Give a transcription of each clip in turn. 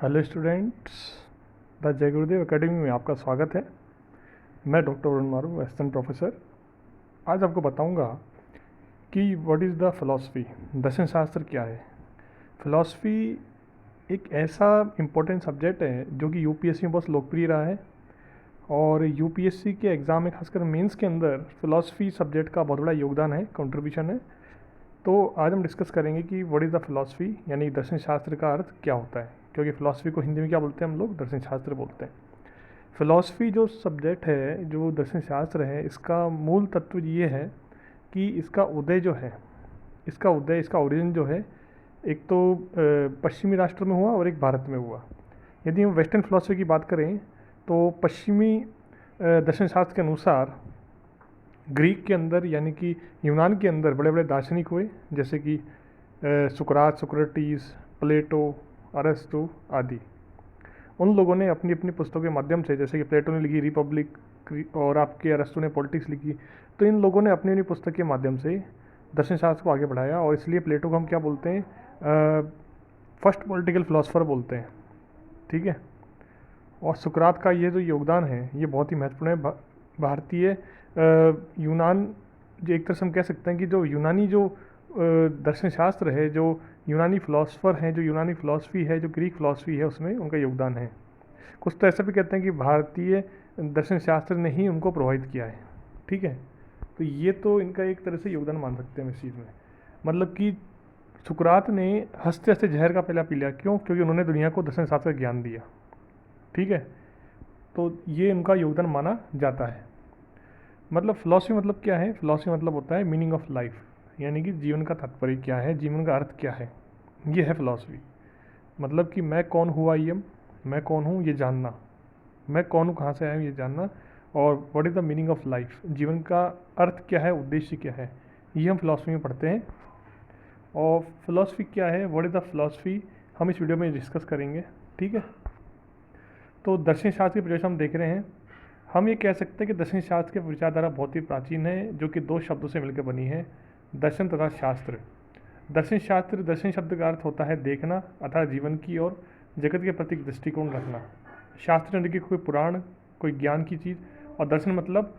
Hello students, the जय गुरुदेव academy में आपका स्वागत है। मैं डॉक्टर वरुण मारू, असिस्टेंट प्रोफेसर। आज आपको बताऊंगा कि व्हाट इज़ द फिलॉसफी, दर्शन शास्त्र क्या है। फिलॉसफी एक ऐसा इम्पोर्टेंट सब्जेक्ट है जो कि यूपीएससी में बहुत लोकप्रिय रहा है, और यूपीएससी के एग्ज़ाम में खासकर मेंस के अंदर फिलॉसफी सब्जेक्ट का बहुत बड़ा योगदान है, कंट्रीब्यूशन है। तो आज हम डिस्कस करेंगे कि व्हाट इज़ द फिलॉसफी, यानी दर्शन शास्त्र का अर्थ क्या होता है। क्योंकि फ़िलॉसफी को हिंदी में क्या बोलते हैं हम लोग, दर्शन शास्त्र बोलते हैं। फ़िलॉसफी जो सब्जेक्ट है, जो दर्शन शास्त्र है, इसका मूल तत्व ये है कि इसका उदय जो है, इसका ओरिजिन जो है, एक तो पश्चिमी राष्ट्र में हुआ और एक भारत में हुआ। यदि हम वेस्टर्न फ़िलॉसफी की बात करें तो पश्चिमी दर्शन शास्त्र के अनुसार ग्रीक के अंदर, यानी कि यूनान के अंदर बड़े बड़े दार्शनिक हुए, जैसे कि सुकरात, सोक्रेटिस, प्लेटो, अरस्तु आदि। उन लोगों ने अपनी अपनी पुस्तकों के माध्यम से, जैसे कि प्लेटो ने लिखी रिपब्लिक और आपके अरस्तु ने पॉलिटिक्स लिखी, तो इन लोगों ने अपनी अपनी पुस्तक के माध्यम से दर्शन शास्त्र को आगे बढ़ाया, और इसलिए प्लेटो को हम क्या बोलते हैं, फर्स्ट पॉलिटिकल फिलोसफर बोलते हैं। ठीक है। और सुकरात का ये जो योगदान है ये बहुत ही महत्वपूर्ण है। भारतीय यूनान, जो एक तरह से हम कह सकते हैं कि जो यूनानी जो दर्शन शास्त्र है, जो यूनानी फ़िलासफ़र हैं, जो यूनानी फ़िलासफ़ी है, जो ग्रीक फ़िलासफ़ी है, उसमें उनका योगदान है। कुछ तो ऐसा भी कहते हैं कि भारतीय दर्शन शास्त्र ने ही उनको प्रभावित किया है। ठीक है। तो ये तो इनका एक तरह से योगदान मान सकते हैं हम इस चीज़ में। मतलब कि सुकरात ने हंसते हंसते जहर का प्याला पी लिया। क्यों? क्योंकि उन्होंने दुनिया को दर्शन शास्त्र का ज्ञान दिया। ठीक है। तो ये उनका योगदान माना जाता है। मतलब फ़िलासफ़ी मतलब क्या है? फ़िलासफ़ी मतलब होता है मीनिंग ऑफ लाइफ, यानी कि जीवन का तात्पर्य क्या है, जीवन का अर्थ क्या है। ये है फ़िलासफ़ी। मतलब कि मैं कौन हूँ, आई एम, मैं कौन हूँ ये जानना, मैं कौन हूँ, कहाँ से आया हूँ ये जानना, और what is the meaning of life, जीवन का अर्थ क्या है, उद्देश्य क्या है, ये हम फ़िलासफ़ी में पढ़ते हैं। और फ़िलासफ़ी क्या है, व्हाट इज़ द फ़िलासफ़ी, हम इस वीडियो में डिस्कस करेंगे। ठीक है। तो दर्शन शास्त्र की परिभाषा हम देख रहे हैं। हम ये कह सकते हैं कि दर्शन शास्त्र की विचारधारा बहुत ही प्राचीन है, जो कि दो शब्दों से मिलकर बनी है, दर्शन तथा शास्त्र। दर्शन शास्त्र, दर्शन शब्द का अर्थ होता है देखना, अर्थात जीवन की और जगत के प्रति दृष्टिकोण रखना। शास्त्र यानी कि कोई पुराण, कोई ज्ञान की चीज़, और दर्शन मतलब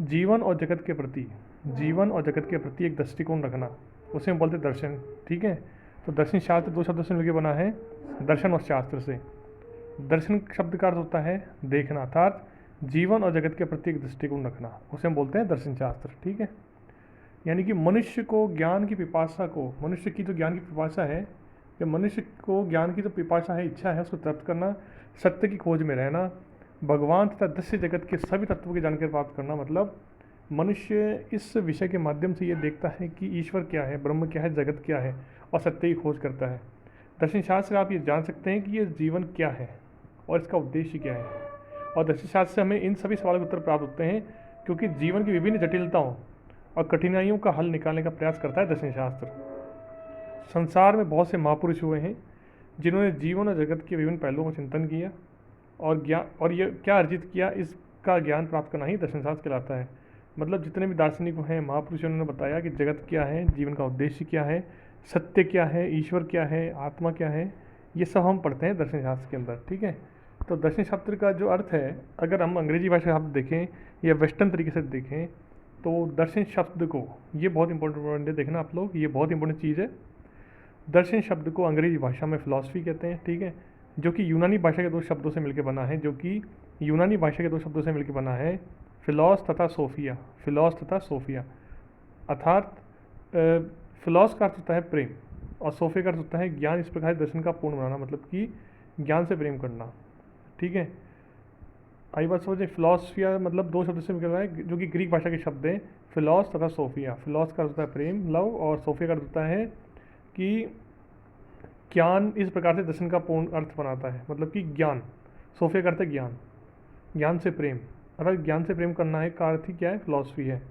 जीवन और जगत के प्रति, जीवन और जगत के प्रति एक दृष्टिकोण रखना, उसे हम बोलते हैं दर्शन। ठीक है। तो दर्शन शास्त्र दो शब्दों से मिलकर बना है, दर्शन और शास्त्र से। दर्शन शब्द का अर्थ होता है देखना, अर्थात जीवन और जगत के प्रति एक दृष्टिकोण रखना, उसे हम बोलते हैं दर्शन शास्त्र। ठीक है। यानी कि मनुष्य को ज्ञान की पिपासा को, मनुष्य की जो ज्ञान की पिपासा है, या मनुष्य को ज्ञान की जो पिपासा है, इच्छा है, उसको प्राप्त करना, सत्य की खोज में रहना, भगवान तथा दृश्य जगत के सभी तत्वों की जानकारी प्राप्त करना। मतलब मनुष्य इस विषय के माध्यम से ये देखता है कि ईश्वर क्या है, ब्रह्म क्या है, जगत क्या है, और सत्य की खोज करता है। दर्शन शास्त्र से आप ये जान सकते हैं कि ये जीवन क्या है और इसका उद्देश्य क्या है। और दर्शन शास्त्र से हमें इन सभी सवालों के उत्तर प्राप्त होते हैं, क्योंकि जीवन की विभिन्न जटिलताओं और कठिनाइयों का हल निकालने का प्रयास करता है दर्शन शास्त्र। संसार में बहुत से महापुरुष हुए हैं जिन्होंने जीवन और जगत के विभिन्न पहलुओं का चिंतन किया और ज्ञान, और ये क्या अर्जित किया, इसका ज्ञान प्राप्त करना ही दर्शन शास्त्र कहलाता है। मतलब जितने भी दार्शनिक हैं, महापुरुषों ने बताया कि जगत क्या है, जीवन का उद्देश्य क्या है, सत्य क्या है, ईश्वर क्या है, आत्मा क्या है, ये सब हम पढ़ते हैं दर्शन शास्त्र के अंदर। ठीक है। तो दर्शन शास्त्र का जो अर्थ है, अगर हम अंग्रेजी भाषा शब्द देखें या वेस्टर्न तरीके से देखें, तो दर्शन शब्द को, ये बहुत इंपॉर्टेंट है, देखना आप लोग, ये बहुत इंपॉर्टेंट चीज़ है। दर्शन शब्द को अंग्रेजी भाषा में फ़िलासफ़ी कहते हैं। ठीक है। जो कि यूनानी भाषा के दो शब्दों से मिलकर बना है, फिलॉस तथा सोफिया, फिलॉस तथा सोफिया। अर्थात फिलॉस का अर्थ होता है प्रेम, और सोफिया का अर्थ होता है ज्ञान। इस प्रकार दर्शन का पूर्ण बनाना, मतलब कि ज्ञान से प्रेम करना। ठीक है। आई बात समझे। फिलॉसफिया मतलब दो शब्द से निकल रहा है, जो कि ग्रीक भाषा के शब्द हैं, फिलॉस तथा सोफिया। फिलॉस का अर्थ होता है प्रेम, लव, और सोफिया का अर्थ होता है कि ज्ञान। इस प्रकार से दर्शन का पूर्ण अर्थ बनाता है, मतलब कि ज्ञान। सोफिया का अर्थ है ज्ञान, ज्ञान से प्रेम, अर्थात ज्ञान से प्रेम करना है का अर्थ ही क्या है, फिलॉसफी है।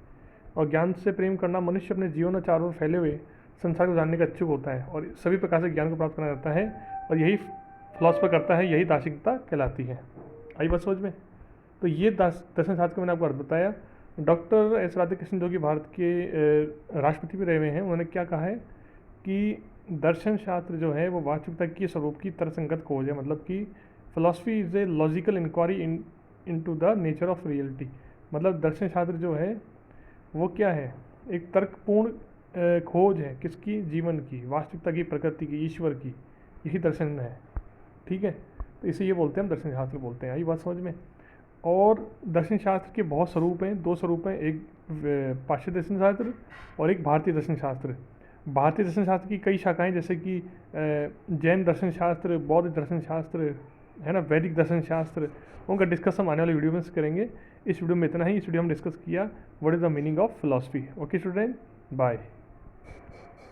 और ज्ञान से प्रेम करना, मनुष्य अपने जीवन और चारों ओर फैले हुए संसार को जानने का इच्छुक होता है और सभी प्रकार से ज्ञान को प्राप्त करना चाहता है, और यही फिलॉसफर करता है, यही दार्शनिकता कहलाती है। आई बात समझ में। तो ये दर्शन शास्त्र का मैंने आपको अर्थ बताया। डॉक्टर एस राधाकृष्णन, जो कि भारत के राष्ट्रपति भी रहे हुए हैं, उन्होंने क्या कहा है कि दर्शन शास्त्र जो है वो वास्तविकता की स्वरूप की तर्कसंगत खोज है, मतलब कि philosophy is a logical inquiry into the nature of reality. मतलब दर्शन शास्त्र जो है वो क्या है, एक तर्कपूर्ण खोज है किसकी, जीवन की, वास्तविकता की, प्रकृति की, ईश्वर की, यही दर्शन है। ठीक है, तो इसे ये बोलते हैं हम दर्शन शास्त्र बोलते हैं। आई बात समझ में। और दर्शन शास्त्र के बहुत स्वरूप हैं, दो स्वरूप हैं, एक पाश्चात्य दर्शन शास्त्र और एक भारतीय दर्शन शास्त्र। भारतीय दर्शन शास्त्र की कई शाखाएं, जैसे कि जैन दर्शन शास्त्र, बौद्ध दर्शन शास्त्र है ना, वैदिक दर्शन शास्त्र, उनका डिस्कस हम आने वाले वीडियो में करेंगे। इस वीडियो में इतना ही। इस वीडियो में डिस्कस किया what is the meaning of philosophy. Okay student, bye.